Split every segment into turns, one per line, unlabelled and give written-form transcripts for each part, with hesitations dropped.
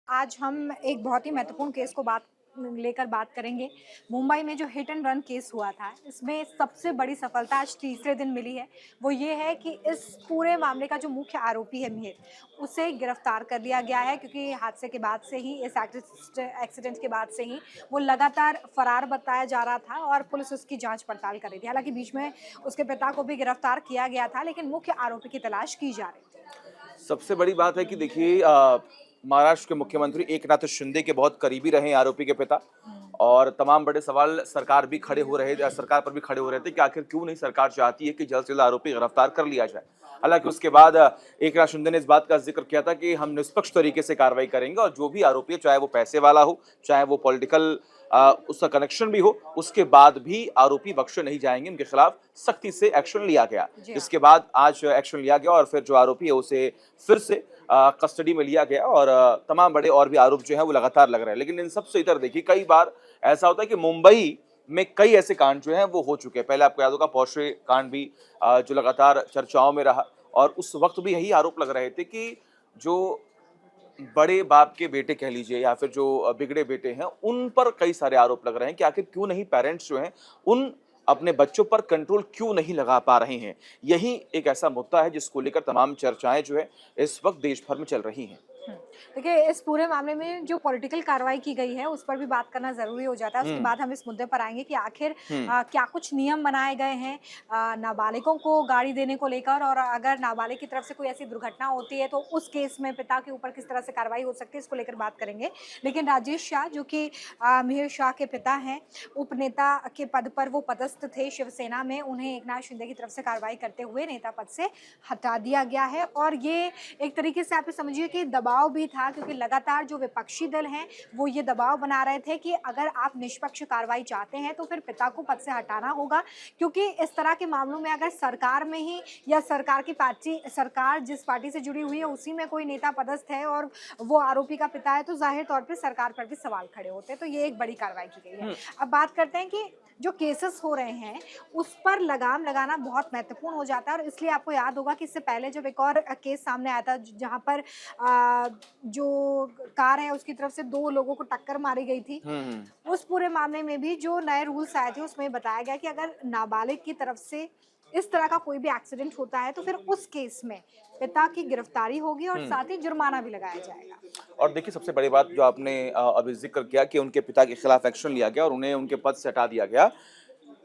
आज हम एक बहुत ही महत्वपूर्ण केस को लेकर बात करेंगे। मुंबई में जो हिट एंड रन केस हुआ था, इसमें सबसे बड़ी सफलता आज तीसरे दिन मिली है। वो ये है कि इस पूरे मामले का जो मुख्य आरोपी है मिहिर, उसे गिरफ्तार कर लिया गया है क्योंकि हादसे के बाद से ही, इस एक्सीडेंट के बाद से ही वो लगातार फरार बताया जा रहा था और पुलिस उसकी जांच पड़ताल कर रही थी। हालांकि बीच में उसके पिता को भी गिरफ्तार किया गया था, लेकिन मुख्य आरोपी की तलाश की जा रही थी।
सबसे बड़ी बात है कि देखिए महाराष्ट्र के मुख्यमंत्री एकनाथ शिंदे के बहुत करीबी रहे हैं आरोपी के पिता। और तमाम बड़े सवाल सरकार पर भी खड़े हो रहे थे कि आखिर क्यों नहीं सरकार चाहती है कि जल्द से जल्द आरोपी गिरफ्तार कर लिया जाए। हालांकि उसके बाद एकनाथ शिंदे ने इस बात का जिक्र किया था कि हम निष्पक्ष तरीके से कार्रवाई करेंगे और जो भी आरोपी है, चाहे वो पैसे वाला हो, चाहे वो पॉलिटिकल उसका कनेक्शन भी हो, उसके बाद भी आरोपी बख्शे नहीं जाएंगे। उनके खिलाफ सख्ती से एक्शन लिया गया,
जी हाँ।
जिसके बाद आज एक्शन लिया गया और फिर जो आरोपी है उसे फिर से कस्टडी में लिया गया और तमाम बड़े और भी आरोप जो है वो लगातार लग रहे हैं। लेकिन इन सबसे इधर देखिए, कई बार ऐसा होता है कि मुंबई में कई ऐसे कांड जो हैं वो हो चुके हैं। पहले आपको याद होगा पोर्शे कांड भी जो लगातार चर्चाओं में रहा और उस वक्त भी यही आरोप लग रहे थे कि जो बड़े बाप के बेटे कह लीजिए या फिर जो बिगड़े बेटे हैं, उन पर कई सारे आरोप लग रहे हैं कि आखिर क्यों नहीं पेरेंट्स जो हैं उन अपने बच्चों पर कंट्रोल क्यों नहीं लगा पा रहे हैं। यही एक ऐसा मुद्दा है जिसको लेकर तमाम चर्चाएं जो है इस वक्त देश भर में चल रही हैं।
हुँ। देखिए, इस पूरे मामले में जो पॉलिटिकल कार्रवाई की गई है, उस पर भी बात करना ज़रूरी हो जाता है। उसके
हम्म।
बाद हम इस मुद्दे पर आएँगे कि आखिर
हम्म।
क्या कुछ नियम बनाए गए हैं नाबालिगों को गाड़ी देने को लेकर, और अगर नाबालिग की तरफ से कोई ऐसी दुर्घटना होती है, तो उस केस में पिता के ऊपर किस तरह से कार्रवाई हो सकती है, इसको लेकर बात करेंगे। लेकिन राजेश शाह, जो कि मिहिर शाह के पिता हैं, उपनेता के पद पर वो पदस्थ थे शिवसेना में, उन्हें एकनाथ शिंदे की तरफ से कार्रवाई करते हुए नेता पद से हटा दिया गया है। और ये एक तरीके से आप ये समझिए कि दबाव भी था, क्योंकि लगातार जो विपक्षी दल हैं वो ये दबाव बना रहे थे कि अगर आप निष्पक्ष कार्रवाई चाहते हैं तो फिर पिता को पद से हटाना होगा, क्योंकि इस तरह के मामलों में अगर सरकार में ही या सरकार जिस पार्टी से जुड़ी हुई है उसी में कोई नेता पदस्थ है और वो आरोपी का पिता है, तो जाहिर तौर पे सरकार पर भी सवाल खड़े होते हैं। तो ये एक बड़ी कार्रवाई की गई है। अब बात करते हैं कि जो केसेस हो रहे हैं उस पर लगाम लगाना बहुत महत्वपूर्ण हो जाता है। और इसलिए आपको याद होगा कि इससे पहले जब एक और केस सामने आया था जहाँ पर जो कार है उसकी तरफ से 2 लोगों को टक्कर मारी गई थी।
हम्म।
उस पूरे मामले में भी जो नए रूल्स आए थे उसमें बताया गया कि अगर नाबालिग की तरफ से इस तरह का कोई भी एक्सीडेंट होता है तो फिर उस केस में पिता की गिरफ्तारी होगी और
हम्म।
साथ ही जुर्माना भी लगाया जाएगा।
और देखिए, सबसे बड़ी बात जो आपने अभी जिक्र किया कि उनके पिता के खिलाफ एक्शन लिया गया और उन्हें उनके पद से हटा दिया गया।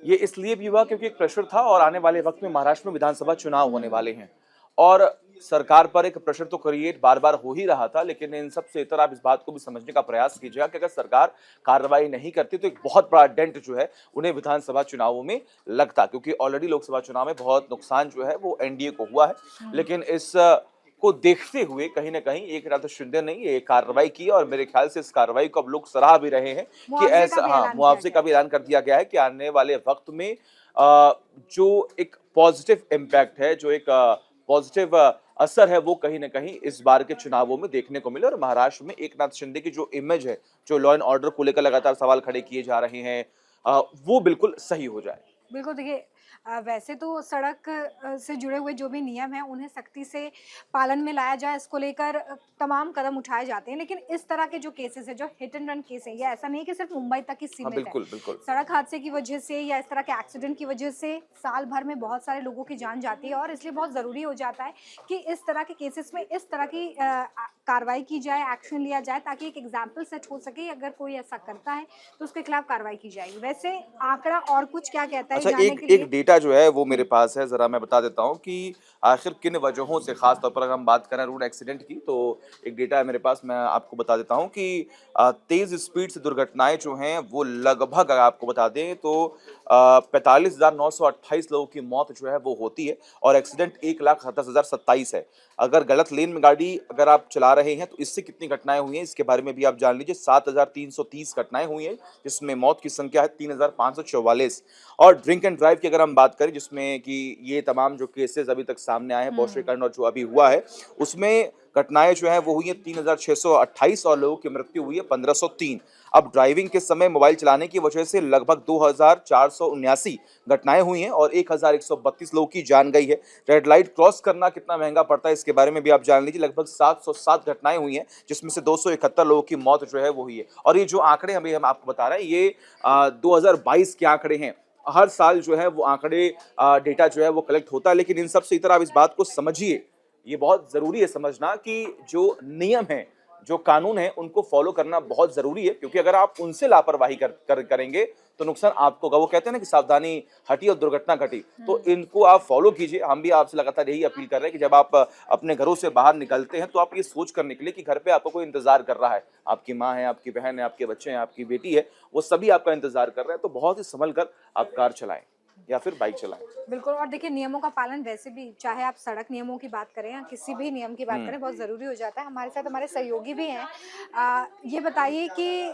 ये इसलिए भी हुआ क्योंकि एक प्रेशर था और आने वाले वक्त में महाराष्ट्र में विधानसभा चुनाव होने वाले हैं और सरकार पर एक प्रेशर तो क्रिएट बार बार हो ही रहा था। लेकिन इन सबसे इतर आप इस बात को भी समझने का प्रयास कीजिएगा कि अगर सरकार कार्रवाई नहीं करती तो एक बहुत बड़ा डेंट जो है उन्हें विधानसभा चुनावों में लगता, क्योंकि ऑलरेडी लोकसभा चुनाव में बहुत नुकसान जो है वो एनडीए को हुआ है। लेकिन इस को देखते हुए कहीं ना कहीं एकनाथ शिंदे ने ये कार्रवाई की और मेरे ख्याल से इस कार्रवाई को अब लोग सराह भी रहे हैं कि
मुआवजे का
ऐसा,
भी
हाँ,
ऐलान किया
मुआवजे
गया
का भी ऐलान कर दिया गया है कि आने वाले वक्त में जो एक पॉजिटिव इम्पैक्ट है, जो एक पॉजिटिव असर है, वो कहीं ना कहीं इस बार के चुनावों में देखने को मिले और महाराष्ट्र में एकनाथ शिंदे की जो इमेज है, जो लॉ एंड ऑर्डर को लेकर लगातार सवाल खड़े किए जा रहे हैं, वो बिल्कुल सही हो जाए।
बिल्कुल। देखिए, वैसे तो सड़क से जुड़े हुए जो भी नियम हैं उन्हें सख्ती से पालन में लाया जाए, इसको लेकर तमाम कदम उठाए जाते हैं। लेकिन इस तरह के जो केसेस हैं, जो हिट एंड रन केस है, ये ऐसा नहीं है कि सिर्फ मुंबई तक ही
हाँ,
सीमित है।
बिल्कुल बिल्कुल।
सड़क हादसे की वजह से या इस तरह के एक्सीडेंट की वजह से साल भर में बहुत सारे लोगों की जान जाती है, और इसलिए बहुत ज़रूरी हो जाता है कि इस तरह के केसेस में इस तरह की कार्रवाई की जाए, एक्शन लिया जाए, ताकि एक एग्जाम्पल सेट हो सके। अगर कोई ऐसा करता है तो उसके खिलाफ कार्रवाई की जाएगी। वैसे आंकड़ा और कुछ क्या कहता है
अच्छा,
जानने
एक
के
एक
लिए?
डेटा जो है वो मेरे
हुँ।
पास है, ज़रा मैं बता देता हूँ कि आखिर किन वजहों से, ख़ास तौर पर अगर हम बात करें रोड एक्सीडेंट की, तो एक डेटा है मेरे पास, मैं आपको बता देता हूँ कि तेज़ स्पीड से दुर्घटनाएँ जो हैं वो लगभग, अगर आपको बता दें तो 45,928 लोगों की मौत जो है वो होती है और एक्सीडेंट 1,27,027 है। अगर गलत लेन में गाड़ी अगर आप चला रहे हैं तो इससे कितनी घटनाएँ हुई हैं, इसके बारे में भी आप जान लीजिए। 7,330 घटनाएँ हुई हैं, जिसमें मौत की संख्या है 3,544। और ड्रिंक एंड ड्राइव की अगर हम बात करें, जिसमें कि ये तमाम जो केसेस अभी तक सामने आए हैं,
हुँ।
पौष्टिकरण और जो अभी हुआ है, उसमें घटनाएं जो है वो हुई हैं 3628 और लोगों की मृत्यु हुई है 1503। अब ड्राइविंग के समय मोबाइल चलाने की वजह से लगभग 2479 घटनाएं हुई हैं और 1132 लोगों की जान गई है। रेड लाइट क्रॉस करना कितना महंगा पड़ता है इसके बारे में भी आप जान लीजिए। लगभग 707 घटनाएं हुई हैं जिसमें से 271 लोगों की मौत जो है वो हुई है। और ये जो आंकड़े हम आपको बता रहे हैं ये 2022 के आंकड़े हैं। हर साल जो है वो आंकड़े डेटा जो है वो कलेक्ट होता है, लेकिन इन सब से इतर आप इस बात को समझिए, ये बहुत जरूरी है समझना कि जो नियम है, जो कानून है, उनको फॉलो करना बहुत जरूरी है, क्योंकि अगर आप उनसे लापरवाही करेंगे तो नुकसान आपको होगा। वो कहते हैं ना कि सावधानी हटी और दुर्घटना घटी। तो इनको आप फॉलो कीजिए। हम भी आपसे लगातार यही अपील कर रहे हैं कि जब आप अपने घरों से बाहर निकलते हैं तो आप ये सोच कर निकले कि घर पे आपको कोई इंतजार कर रहा है। आपकी माँ है, आपकी बहन है, आपके बच्चे हैं, आपकी बेटी है, वो सभी आपका इंतजार कर रहे हैं। तो बहुत ही संभल कर आप कार चलाएं या फिर बाइक चलाएं।
बिल्कुल। और देखिए नियमों का पालन वैसे भी, चाहे आप सड़क नियमों की बात करें या किसी भी नियम की बात करें, बहुत ज़रूरी हो जाता है। हमारे साथ हमारे सहयोगी भी हैं। ये बताइए कि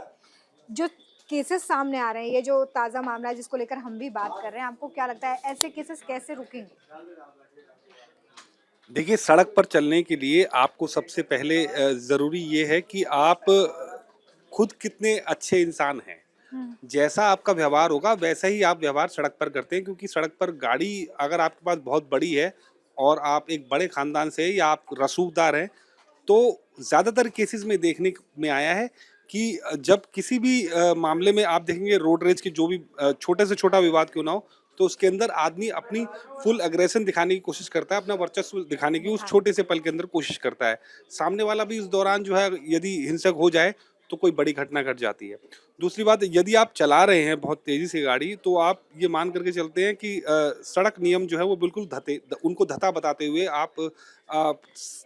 जो केसेस सामने आ रहे हैं, ये जो ताज़ा मामला है जिसको लेकर हम भी बात कर रहे हैं, आपको क्या लगता है ऐसे केसेस कैसे रुकेंगे?
देखिए, सड़क पर चलने के लिए आपको सबसे पहले ज़रूरी ये है कि आप खुद कितने अच्छे इंसान हैं। जैसा आपका व्यवहार होगा वैसा ही आप व्यवहार सड़क पर करते हैं, क्योंकि सड़क पर गाड़ी अगर आपके पास बहुत बड़ी है और आप एक बड़े ख़ानदान से हैं या आप रसूखदार हैं, तो ज़्यादातर केसेस में देखने में आया है कि जब किसी भी मामले में आप देखेंगे रोड रेज के जो भी छोटे से छोटा विवाद क्यों ना हो, तो उसके अंदर आदमी अपनी फुल एग्रेशन दिखाने की कोशिश करता है, अपना वर्चस्व दिखाने की उस छोटे से पल के अंदर कोशिश करता है। सामने वाला भी इस दौरान जो है यदि हिंसक हो जाए तो कोई बड़ी घटना घट जाती है। दूसरी बात, यदि आप चला रहे हैं बहुत तेज़ी से गाड़ी, तो आप ये मान करके चलते हैं कि सड़क नियम जो है वो बिल्कुल उनको धता बताते हुए आप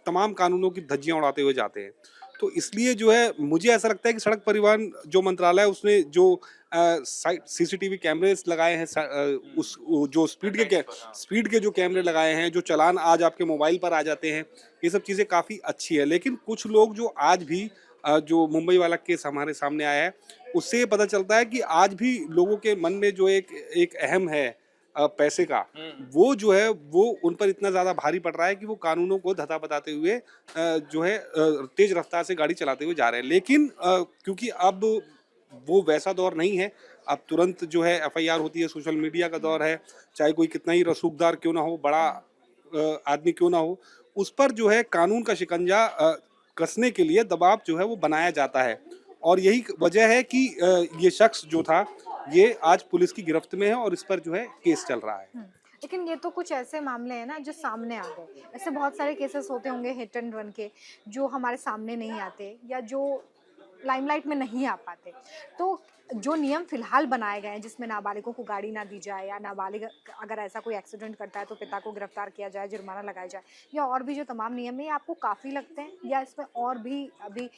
तमाम कानूनों की धज्जियाँ उड़ाते हुए जाते हैं। तो इसलिए जो है मुझे ऐसा लगता है कि सड़क परिवहन जो मंत्रालय है उसने जो साइड सीसीटीवी कैमरेस लगाए हैं, जो स्पीड के जो कैमरे लगाए हैं, जो चालान आज आपके मोबाइल पर आ जाते हैं, ये सब चीज़ें काफ़ी अच्छी है। लेकिन कुछ लोग जो आज भी जो मुंबई वाला केस हमारे सामने आया है, उससे ये पता चलता है कि आज भी लोगों के मन में जो एक अहम है पैसे का, वो जो है वो उन पर इतना ज़्यादा भारी पड़ रहा है कि वो कानूनों को धता बताते हुए जो है तेज़ रफ्तार से गाड़ी चलाते हुए जा रहे हैं। लेकिन क्योंकि अब वो वैसा दौर नहीं है, अब तुरंत जो है एफआईआर होती है, सोशल मीडिया का दौर है, चाहे कोई कितना ही रसूखदार क्यों ना हो, बड़ा आदमी क्यों ना हो, उस पर जो है कानून का शिकंजा कसने के लिए दबाव जो है वो बनाया जाता है। और यही वजह है कि ये शख्स जो था ये आज पुलिस की गिरफ्त में है और इस पर जो है केस चल रहा है।
लेकिन ये तो कुछ ऐसे मामले हैं ना जो सामने आ गए। ऐसे बहुत सारे केसेस होते होंगे हिट एंड रन के जो हमारे सामने नहीं आते या जो लाइमलाइट में नहीं आ पाते। तो जो नियम फिलहाल बनाए गए हैं जिसमें नाबालिगों को गाड़ी ना दी जाए या नाबालिग अगर ऐसा कोई एक्सीडेंट करता है तो पिता को गिरफ्तार किया जाए, जुर्माना लगाया जाए, या और भी जो तमाम नियम है, ये आपको काफ़ी लगते हैं या इसमें और भी अभी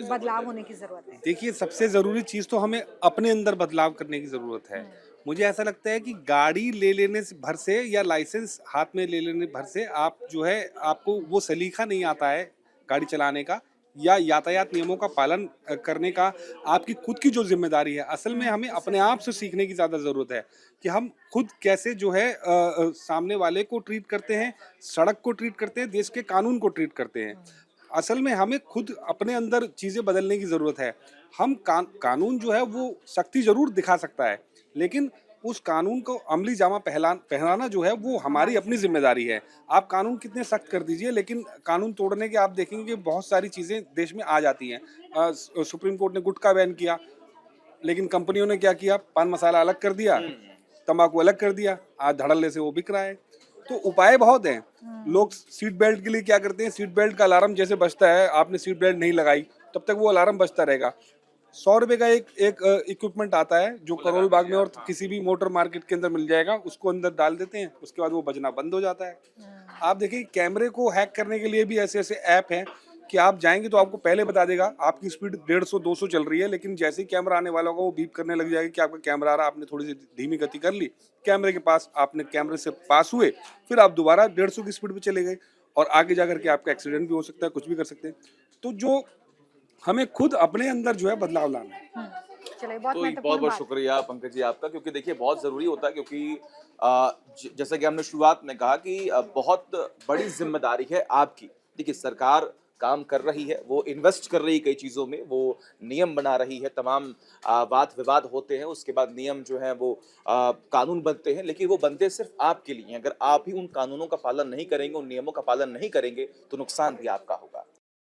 बदलाव होने की ज़रूरत है?
देखिए, सबसे ज़रूरी चीज़ तो हमें अपने अंदर बदलाव करने की ज़रूरत है। मुझे ऐसा लगता है कि गाड़ी ले लेने से भर से या लाइसेंस हाथ में ले लेने भर से आप जो है आपको वो सलीका नहीं आता है गाड़ी चलाने का या यातायात नियमों का पालन करने का, आपकी खुद की जो ज़िम्मेदारी है। असल में हमें अपने आप से सीखने की ज़्यादा ज़रूरत है कि हम खुद कैसे जो है सामने वाले को ट्रीट करते हैं, सड़क को ट्रीट करते हैं, देश के कानून को ट्रीट करते हैं। असल में हमें खुद अपने अंदर चीज़ें बदलने की ज़रूरत है। हम कानून जो है वो सख्ती ज़रूर दिखा सकता है, लेकिन उस कानून को अमली जामा पहनाना जो है वो हमारी अपनी ज़िम्मेदारी है। आप कानून कितने सख्त कर दीजिए, लेकिन कानून तोड़ने के आप देखेंगे कि बहुत सारी चीज़ें देश में आ जाती हैं। सुप्रीम कोर्ट ने गुटखा बैन किया, लेकिन कंपनियों ने क्या किया, पान मसाला अलग कर दिया, तंबाकू अलग कर दिया, आज धड़ल्ले से वो बिक रहा है। तो उपाय बहुत हैं। लोग सीट बेल्ट के लिए क्या करते हैं, सीट बेल्ट का अलार्म जैसे बजता है, आपने सीट बेल्ट नहीं लगाई तब तक वो अलार्म बजता रहेगा। 100 रुपए का एक इक्विपमेंट आता है जो करोल बाग में और किसी भी मोटर मार्केट के अंदर मिल जाएगा, उसको अंदर डाल देते हैं, उसके बाद वो बजना बंद हो जाता है। आप देखिए कैमरे को हैक करने के लिए भी ऐसे ऐसे ऐप हैं कि आप जाएंगे तो आपको पहले बता देगा आपकी स्पीड 150-200 चल रही है, लेकिन जैसे ही कैमरा आने वाला होगा वो बीप करने लग जाएगा कि आपका कैमरा आ रहा है, आपने थोड़ी सी धीमी गति कर ली, कैमरे के पास आपने कैमरे से पास हुए, फिर आप दोबारा 150 की स्पीड पे चले गए और आगे जाकर के आपका एक्सीडेंट भी हो सकता है, कुछ भी कर सकते हैं। तो जो हमें खुद अपने अंदर जो है बदलाव लाना है।
चलिए, बहुत
तो बहुत
महत्वपूर्ण
बहुत
बात।
शुक्रिया पंकज जी आपका, क्योंकि देखिए बहुत ज़रूरी होता है, क्योंकि जैसा कि हमने शुरुआत में कहा कि बहुत बड़ी जिम्मेदारी है आपकी देखिए सरकार काम कर रही है, वो इन्वेस्ट कर रही है कई चीज़ों में, वो नियम बना रही है, तमाम वाद-विवाद होते हैं, उसके बाद नियम जो हैं वो कानून बनते हैं, लेकिन वो बनते सिर्फ़ आपके लिए हैं। अगर आप ही उन कानूनों का पालन नहीं करेंगे, उन नियमों का पालन नहीं करेंगे, तो नुकसान भी आपका होगा।